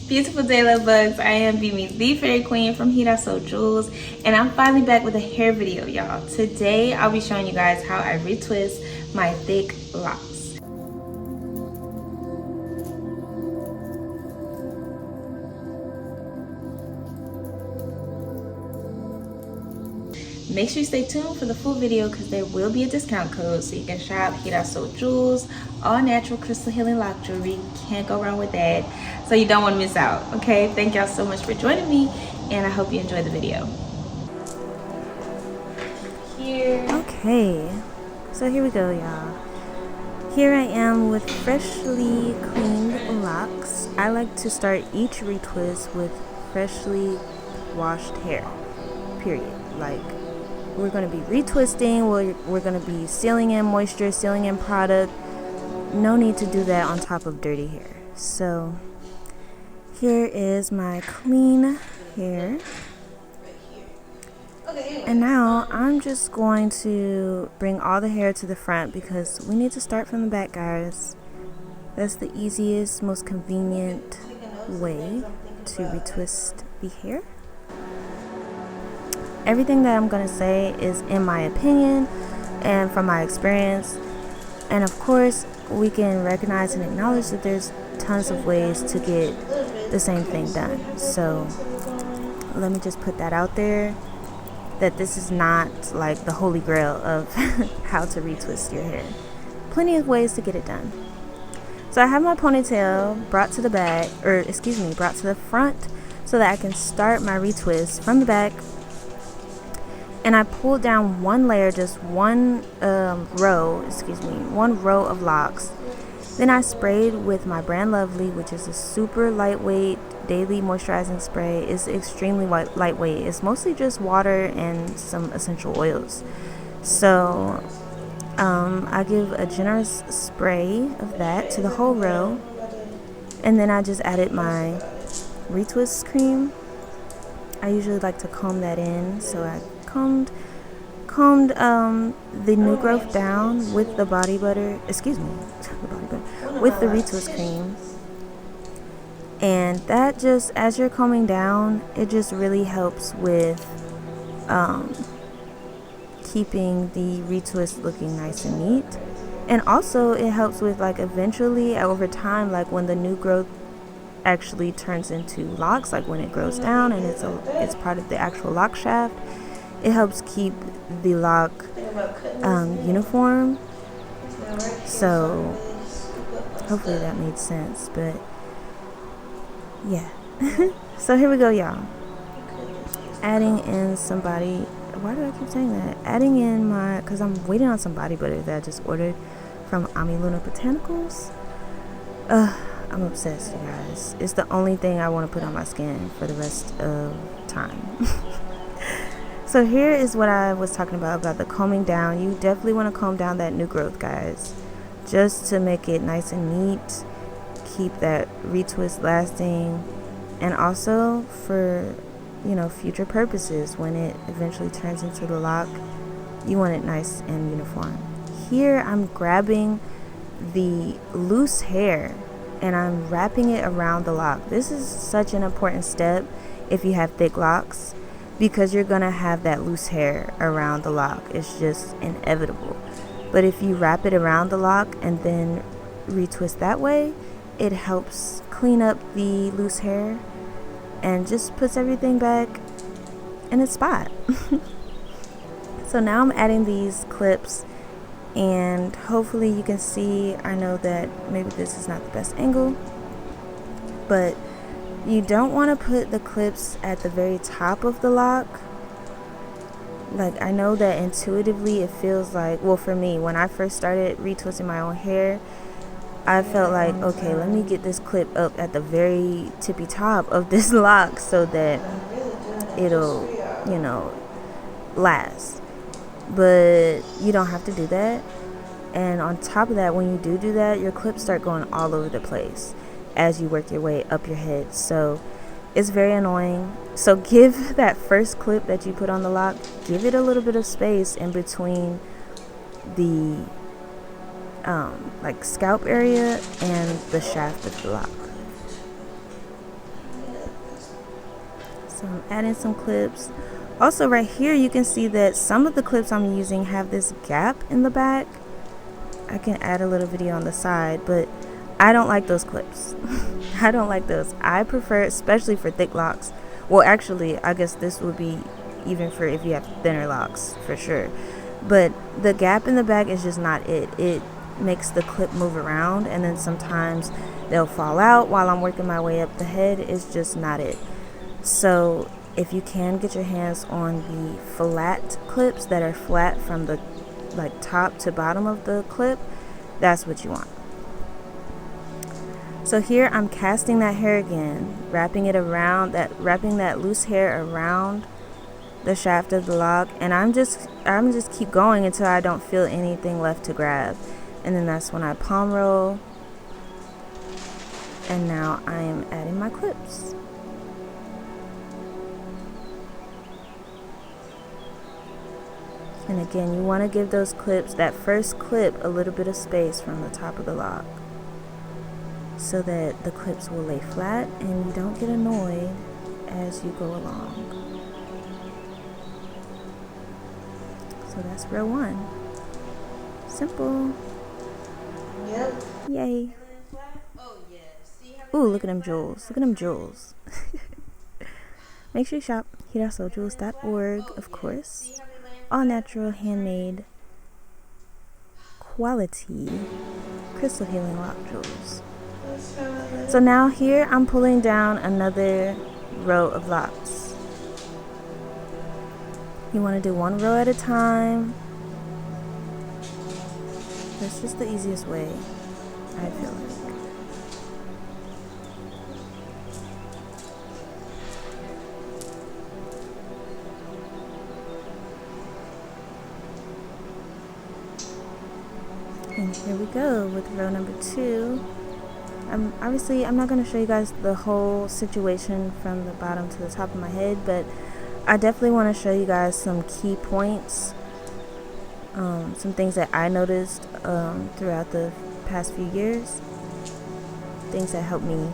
Beautiful day, love bugs. I am Bimi, the fairy queen from GIRASOULJEWELS, and I'm finally back with a hair video, y'all. Today I'll be showing you guys how I retwist my thick locks. Make sure you stay tuned for the full video because there will be a discount code so you can shop GIRASOULJEWELS, all natural crystal healing lock jewelry. Can't go wrong with that. So you don't want to miss out, okay? Thank y'all so much for joining me, and I hope you enjoy the video. Okay, so here we go, y'all. Here I am with freshly cleaned locks. I like to start each retwist with freshly washed hair, period. Like, we're going to be retwisting, we're going to be sealing in moisture, sealing in product. No need to do that on top of dirty hair. So here is my clean hair. And now I'm just going to bring all the hair to the front because we need to start from the back, guys. That's the easiest, most convenient way to retwist the hair. Everything that I'm going to say is in my opinion and from my experience. And of course, we can recognize and acknowledge that there's tons of ways to get the same thing done. So let me just put that out there, that this is not like the holy grail of how to retwist your hair. Plenty of ways to get it done. So I have my ponytail brought to the back, or excuse me, brought to the front so that I can start my retwist from the back. And I pulled down one layer, just one row of locks. Then I sprayed with my Brand Lovely, which is a super lightweight daily moisturizing spray. It's extremely lightweight. It's mostly just water and some essential oils. So I give a generous spray of that to the whole row. And then I just added my retwist cream. I usually like to comb that in, so I combed the new growth down with the body butter, with the retwist cream. And that just, as you're combing down, it just really helps with keeping the retwist looking nice and neat. And also it helps with, like, eventually over time, like when the new growth actually turns into locks, like when it grows down and it's part of the actual lock shaft, it helps keep the lock uniform. So hopefully that made sense, but yeah. So here we go, y'all. Adding in why do I keep saying that? Adding in because I'm waiting on some body butter that I just ordered from Ami Luna Botanicals. I'm obsessed, you guys. It's the only thing I want to put on my skin for the rest of time. So here is what I was talking about the combing down. You definitely want to comb down that new growth, guys, just to make it nice and neat, keep that retwist lasting, and also for, future purposes. When it eventually turns into the lock, you want it nice and uniform. Here I'm grabbing the loose hair and I'm wrapping it around the lock. This is such an important step if you have thick locks, because you're gonna have that loose hair around the lock. It's just inevitable. But if you wrap it around the lock and then retwist that way, it helps clean up the loose hair and just puts everything back in its spot. So now I'm adding these clips, and hopefully you can see, I know that maybe this is not the best angle, but you don't want to put the clips at the very top of the lock. Like, I know that intuitively it feels like, well, for me, when I first started retwisting my own hair, I felt like, okay, let me get this clip up at the very tippy top of this lock so that it'll, last. But you don't have to do that. And on top of that, when you do that, your clips start going all over the place as you work your way up your head. So it's very annoying. So give that first clip that you put on the lock, give it a little bit of space in between the like scalp area and the shaft of the lock. So I'm adding some clips. Also right here you can see that some of the clips I'm using have this gap in the back. I can add a little video on the side, but I don't like those clips. I don't like those. I prefer, especially for thick locks. Well, actually, I guess this would be even for if you have thinner locks, for sure. But the gap in the back is just not it. It makes the clip move around, and then sometimes they'll fall out while I'm working my way up the head. It's just not it. So if you can get your hands on the flat clips that are flat from the like top to bottom of the clip, that's what you want. So here I'm casting that hair again, wrapping that loose hair around the shaft of the lock, and I'm just keep going until I don't feel anything left to grab. And then that's when I palm roll, and now I am adding my clips. And again, you want to give those clips, that first clip, a little bit of space from the top of the lock so that the clips will lay flat and you don't get annoyed as you go along. So that's row 1. Simple. Yep. Yay. Oh yeah. See how Ooh, look at them jewels. Look at them jewels. Make sure you shop GIRASOULJEWELS.org, of course. All natural, handmade, quality crystal healing lock jewels. So now here I'm pulling down another row of locks. You want to do one row at a time. That's just the easiest way, I feel like. And here we go with row number 2. Obviously, I'm not going to show you guys the whole situation from the bottom to the top of my head, but I definitely want to show you guys some key points, some things that I noticed throughout the past few years, things that help me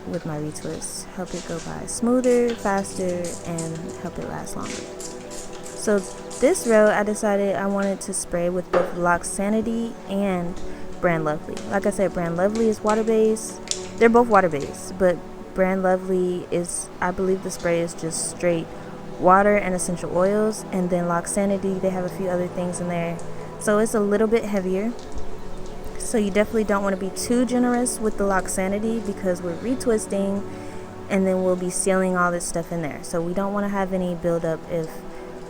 with my retwists, help it go by smoother, faster, and help it last longer. So this row, I decided I wanted to spray with both LOC Sanity and Brand Lovely. Like I said, Brand Lovely is water-based. They're both water-based, but Brand Lovely is, I believe the spray is just straight water and essential oils, and then LOC Sanity, they have a few other things in there. So it's a little bit heavier. So you definitely don't want to be too generous with the LOC Sanity because we're retwisting and then we'll be sealing all this stuff in there. So we don't want to have any buildup if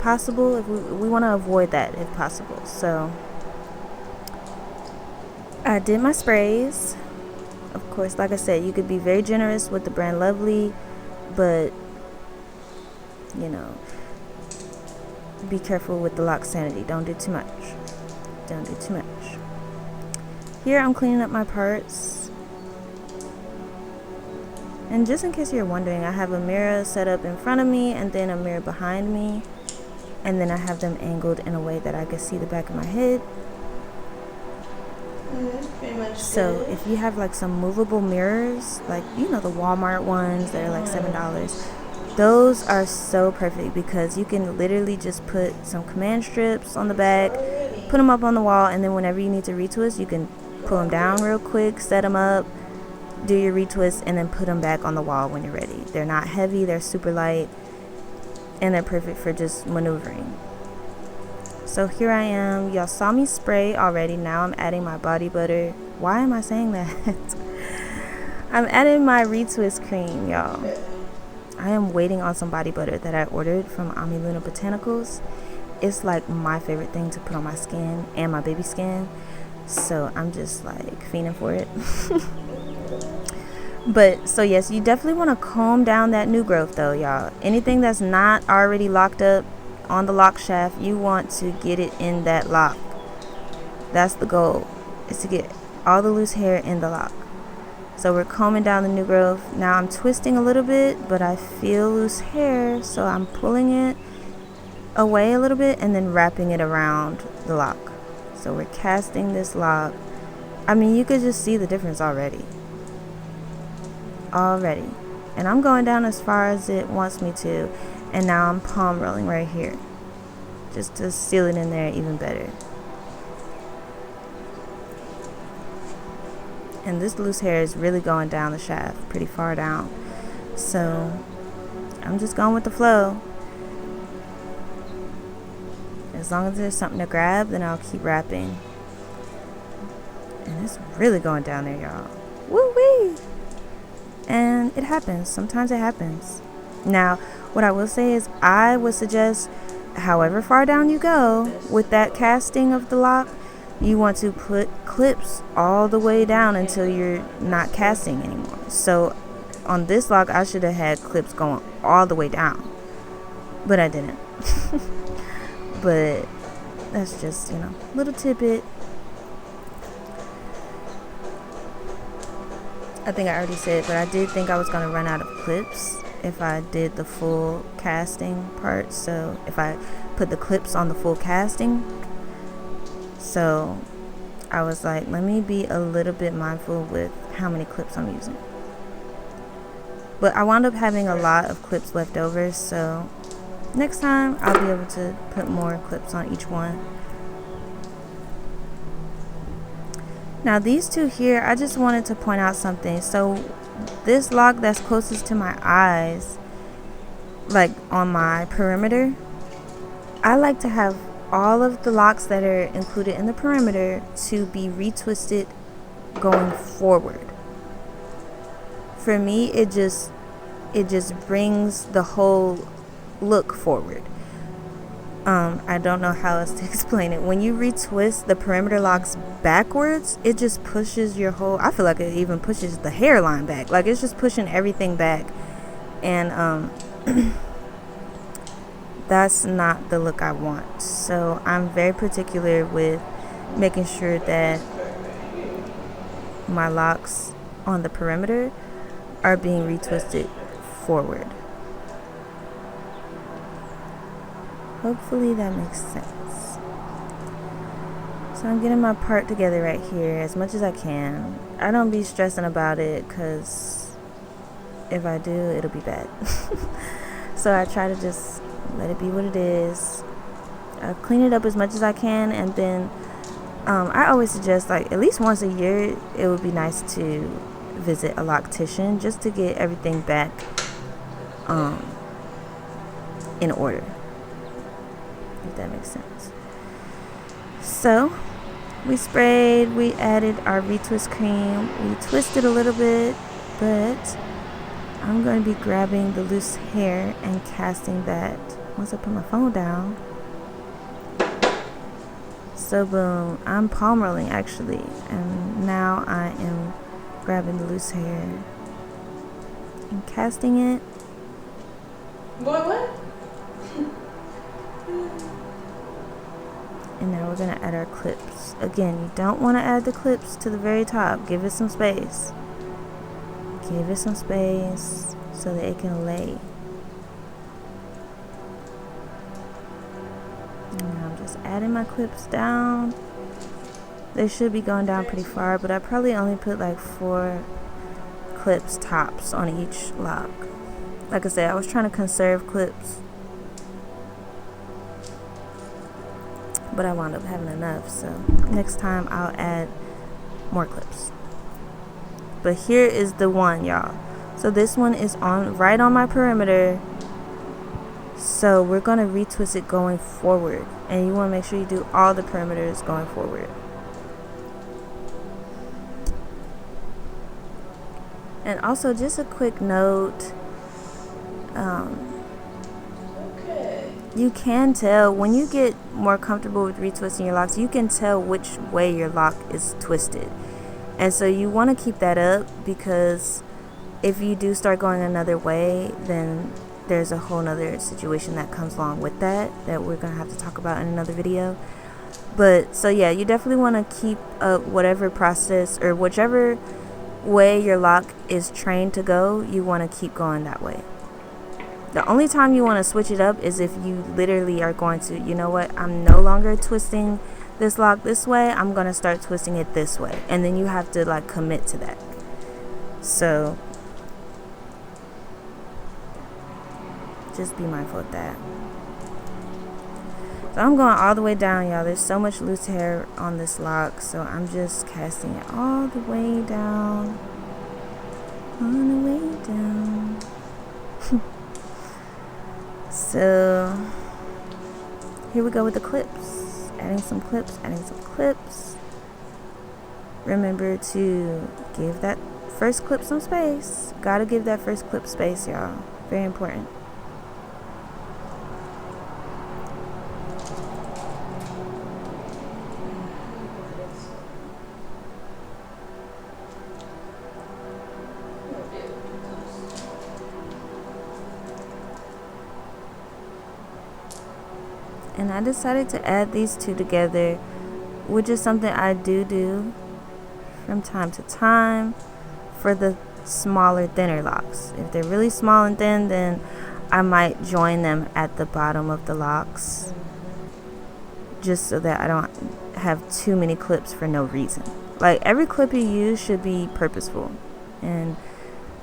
possible. If we want to avoid that if possible. So I did my sprays. Of course, like I said, you could be very generous with the Brand Lovely, but you know, be careful with the LOC Sanity. Don't do too much. Don't do too much. Here I'm cleaning up my parts. And just in case you're wondering, I have a mirror set up in front of me and then a mirror behind me. And then I have them angled in a way that I can see the back of my head. Pretty much So good. if you have like some movable mirrors, like, you know, the Walmart ones that are like $7, those are so perfect because you can literally just put some command strips on the back, put them up on the wall, and then whenever you need to retwist, you can pull them down real quick, set them up, do your retwist, and then put them back on the wall when you're ready. They're not heavy, they're super light, and they're perfect for just maneuvering. So here I am. Y'all saw me spray already. Now I'm adding my body butter. Why am I saying that? I'm adding my retwist cream, y'all. I am waiting on some body butter that I ordered from Luna Botanicals. It's like my favorite thing to put on my skin and my baby skin. So I'm just like fiending for it. But so yes, you definitely want to comb down that new growth though, y'all. Anything that's not already locked up on the lock shaft, you want to get it in that lock. That's the goal, is to get all the loose hair in the lock. So we're combing down the new growth. Now I'm twisting a little bit, but I feel loose hair, so I'm pulling it away a little bit and then wrapping it around the lock. So we're casting this lock. I mean, you could just see the difference already. and I'm going down as far as it wants me to, and now I'm palm rolling right here just to seal it in there even better. And this loose hair is really going down the shaft pretty far down, so I'm just going with the flow. As long as there's something to grab, then I'll keep wrapping. And it's really going down there, y'all. Woo-wee! And it happens. Sometimes it happens. Now, what I will say is I would suggest, however far down you go with that casting of the lock, you want to put clips all the way down until you're not casting anymore. So on this lock, I should have had clips going all the way down, but I didn't. But that's just, you know, little tidbit. I think I already said, but I did think I was going to run out of clips if I did the full casting part. So if I put the clips on the full casting. So I was like, let me be a little bit mindful with how many clips I'm using. But I wound up having a lot of clips left over, so next time I'll be able to put more clips on each one. Now these two here, I just wanted to point out something. So this lock that's closest to my eyes, like on my perimeter, I like to have all of the locks that are included in the perimeter to be retwisted going forward. For me, it just brings the whole look forward. I don't know how else to explain it. When you retwist the perimeter locks backwards, it just pushes your whole, I feel like it even pushes the hairline back. Like it's just pushing everything back. And that's not the look I want. So I'm very particular with making sure that my locks on the perimeter are being retwisted forward. Hopefully that makes sense. So I'm getting my part together right here as much as I can. I don't be stressing about it, because if I do, it'll be bad. So I try to just let it be what it is. I clean it up as much as I can, and then I always suggest, like, at least once a year it would be nice to visit a loctician just to get everything back in order, if that makes sense. So we sprayed, we added our retwist cream, we twisted a little bit, but I'm going to be grabbing the loose hair and casting that once I put my phone down. So boom, I'm palm rolling actually, and now I am grabbing the loose hair and casting it. What? And now we're going to add our clips. Again, you don't want to add the clips to the very top. Give it some space. Give it some space so that it can lay. And now I'm just adding my clips down. They should be going down pretty far, but I probably only put like 4 clips tops on each lock. Like I said, I was trying to conserve clips, but I wound up having enough, so next time I'll add more clips. But here is the one, y'all. So this one is on right on my perimeter, so we're going to retwist it going forward, and you want to make sure you do all the perimeters going forward. And also, just a quick note, you can tell when you get more comfortable with retwisting your locks, you can tell which way your lock is twisted. And so you want to keep that up, because if you do start going another way, then there's a whole nother situation that comes along with that we're going to have to talk about in another video. But so yeah, you definitely want to keep up whatever process or whichever way your lock is trained to go, you want to keep going that way. The only time you want to switch it up is if you literally are going to, you know what, I'm no longer twisting this lock this way, I'm going to start twisting it this way. And then you have to like commit to that. So just be mindful of that. So I'm going all the way down, y'all. There's so much loose hair on this lock, so I'm just casting it all the way down. On the way down. So here we go with the clips. Adding some clips, adding some clips. Remember to give that first clip some space. Gotta give that first clip space, y'all. Very important. And I decided to add these two together, which is something I do from time to time for the smaller, thinner locks. If they're really small and thin, then I might join them at the bottom of the locks, just so that I don't have too many clips for no reason. Like, every clip you use should be purposeful, and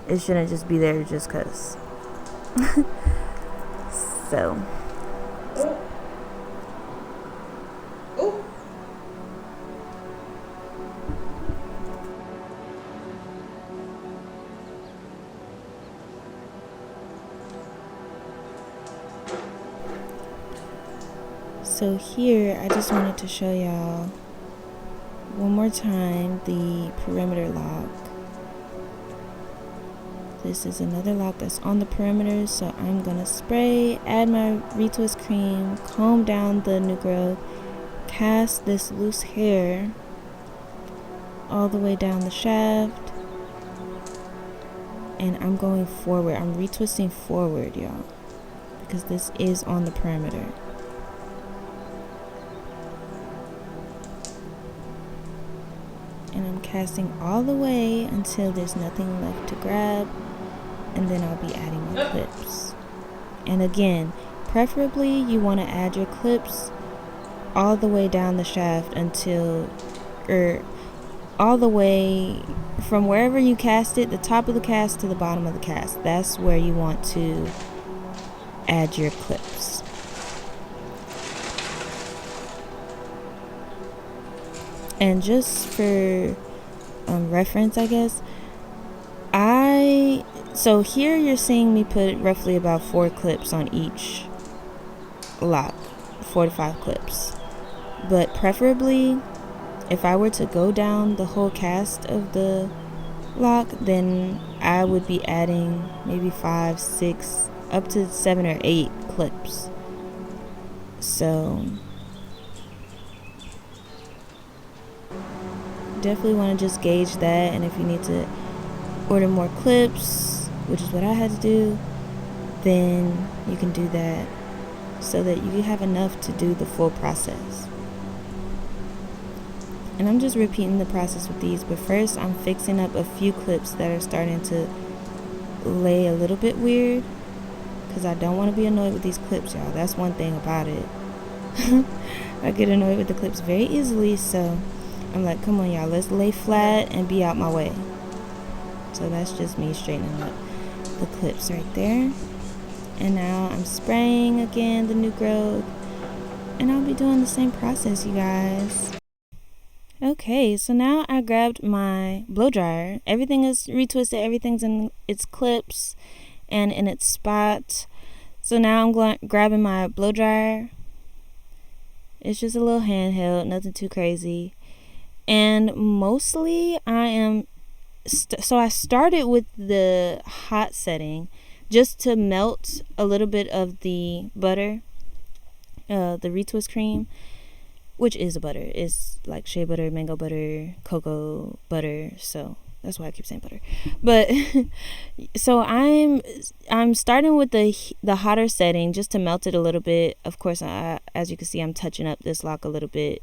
it shouldn't just be there just cause. So So here, I just wanted to show y'all one more time the perimeter lock. This is another lock that's on the perimeter, so I'm gonna spray, add my retwist cream, comb down the new growth, cast this loose hair all the way down the shaft, and I'm going forward. I'm retwisting forward, y'all, because this is on the perimeter. And I'm casting all the way until there's nothing left to grab, and then I'll be adding my clips. And again, preferably you want to add your clips all the way down the shaft until, all the way from wherever you cast it, the top of the cast to the bottom of the cast. That's where you want to add your clips. And just for reference, I guess, so here you're seeing me put roughly about 4 clips on each lock, 4 to 5 clips. But preferably, if I were to go down the whole cast of the lock, then I would be adding maybe 5, 6, up to 7 or 8 clips. So definitely want to just gauge that, and if you need to order more clips, which is what I had to do, then you can do that so that you have enough to do the full process. And I'm just repeating the process with these, but first I'm fixing up a few clips that are starting to lay a little bit weird, because I don't want to be annoyed with these clips, y'all. That's one thing about it. I get annoyed with the clips very easily, so I'm like, come on, y'all, let's lay flat and be out my way. So that's just me straightening up the clips right there. And now I'm spraying again the new growth, and I'll be doing the same process, you guys. Okay, so now I grabbed my blow dryer. Everything is retwisted, everything's in its clips and in its spot. So now I'm grabbing my blow dryer. It's just a little handheld, nothing too crazy. And mostly I am so I started with the hot setting just to melt a little bit of the butter, the retwist cream, which is a butter. It's like shea butter, mango butter, cocoa butter, so that's why I keep saying butter. But so I'm starting with the hotter setting just to melt it a little bit. Of course, as you can see, I'm touching up this lock a little bit.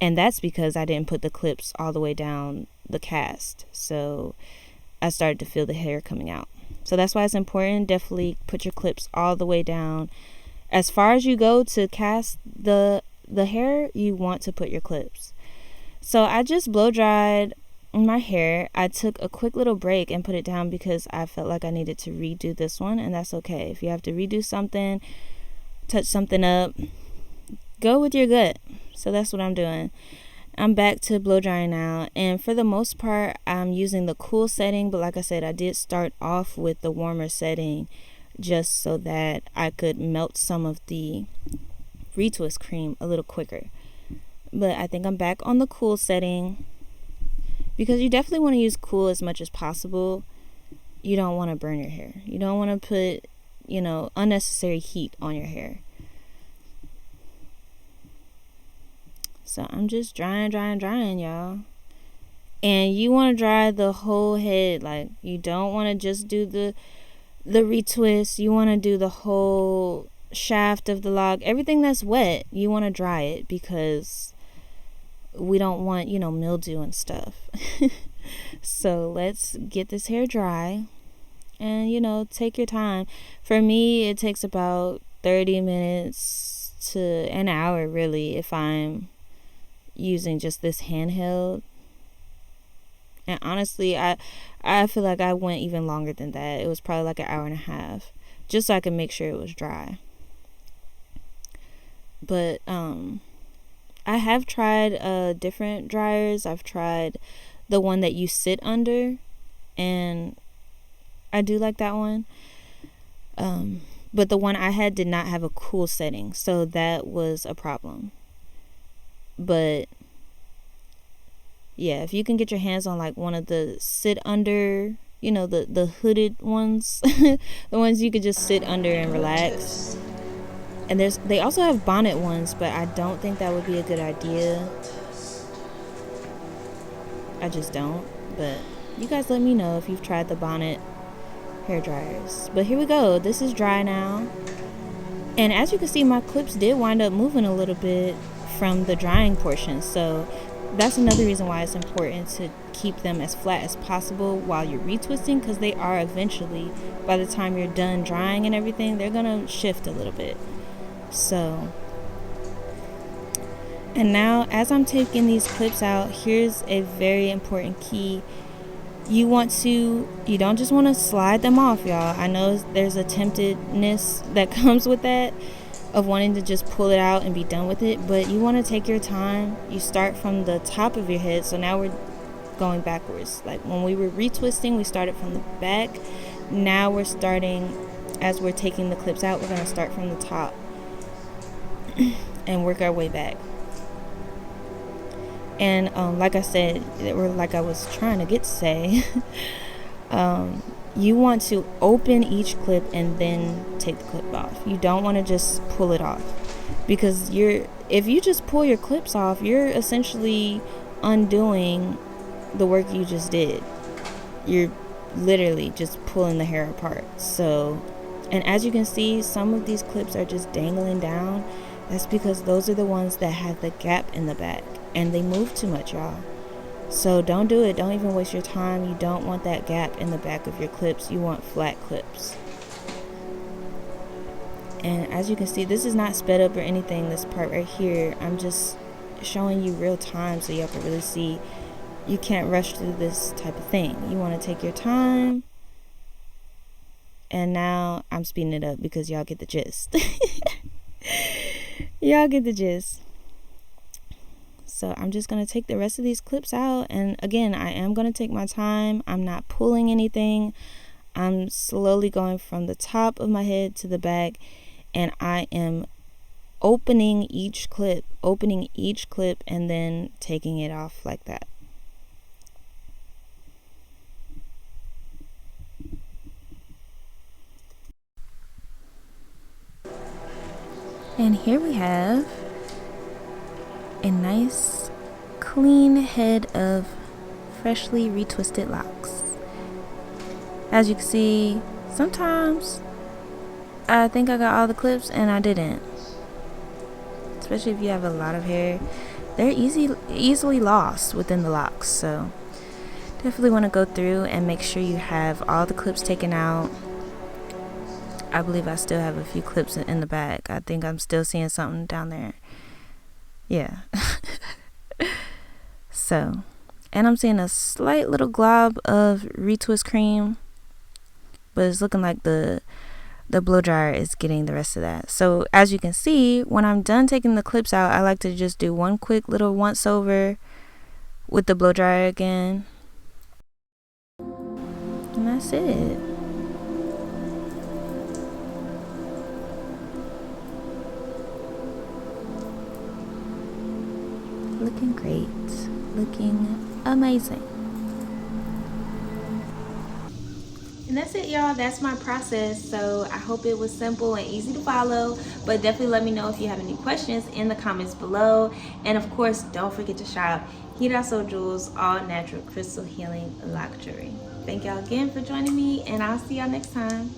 And that's because I didn't put the clips all the way down the cast. So I started to feel the hair coming out. So that's why it's important. Definitely put your clips all the way down. As far as you go to cast the hair, you want to put your clips. So I just blow dried my hair, I took a quick little break and put it down because I felt like I needed to redo this one, and that's okay. If you have to redo something, touch something up, go with your gut. So that's what I'm doing. I'm back to blow drying now, and for the most part I'm using the cool setting, but like I said, I did start off with the warmer setting just so that I could melt some of the retwist cream a little quicker. But I think I'm back on the cool setting because you definitely want to use cool as much as possible. You don't want to burn your hair. You don't want to put, unnecessary heat on your hair. So I'm just drying, y'all. And you want to dry the whole head. Like, you don't want to just do the retwist. You want to do the whole shaft of the lock. Everything that's wet, you want to dry it because we don't want, mildew and stuff. So let's get this hair dry and, take your time. For me, it takes about 30 minutes to an hour, really, if I'm using just this handheld. And honestly, I feel like I went even longer than that. It was probably like an hour and a half just so I could make sure it was dry. But I have tried different dryers. I've tried the one that you sit under, and I do like that one. But the one I had did not have a cool setting, so that was a problem. But yeah, if you can get your hands on like one of the sit under, the hooded ones, the ones you could just sit under and relax. And they also have bonnet ones, but I don't think that would be a good idea. I just don't. But you guys let me know if you've tried the bonnet hair dryers. But here we go. This is dry now. And as you can see, my clips did wind up moving a little bit from the drying portion. So that's another reason why it's important to keep them as flat as possible while you're retwisting, because they are eventually, by the time you're done drying and everything, they're gonna shift a little bit. So, and now as I'm taking these clips out, here's a very important key. You don't just want to slide them off, y'all. I know there's a temptedness that comes with that, of wanting to just pull it out and be done with it, but you want to take your time. You start from the top of your head, so now we're going backwards. Like when we were retwisting, we started from the back. Now we're starting, as we're taking the clips out, we're going to start from the top and work our way back. And like I said, or like I was trying to get to say, you want to open each clip and then take the clip off. You don't want to just pull it off, because if you just pull your clips off, you're essentially undoing the work you just did. You're literally just pulling the hair apart. So, and as you can see, some of these clips are just dangling down. That's because those are the ones that have the gap in the back, and they move too much, y'all. So don't do it. Don't even waste your time. You don't want that gap in the back of your clips. You want flat clips. And as you can see, this is not sped up or anything, this part right here. I'm just showing you real time so y'all can really see. You can't rush through this type of thing. You want to take your time. And now I'm speeding it up because y'all get the gist. Y'all get the gist. So I'm just going to take the rest of these clips out. And again, I am going to take my time. I'm not pulling anything. I'm slowly going from the top of my head to the back. And I am opening each clip, and then taking it off like that. And here we have a nice clean head of freshly retwisted locks. As you can see, sometimes I think I got all the clips and I didn't. Especially if you have a lot of hair, they're easily lost within the locks. So definitely want to go through and make sure you have all the clips taken out. I believe I still have a few clips in the back. I think I'm still seeing something down there. Yeah. So And I'm seeing a slight little glob of retwist cream, but it's looking like the blow dryer is getting the rest of that. So as you can see, when I'm done taking the clips out, I like to just do one quick little once over with the blow dryer again, and that's it. Looking great, looking amazing. And that's it, y'all. That's my process. So I hope it was simple and easy to follow, but definitely let me know if you have any questions in the comments below. And of course, don't forget to shop GIRASOULJEWELS all natural crystal healing lock jewelry. Thank y'all again for joining me, and I'll see y'all next time.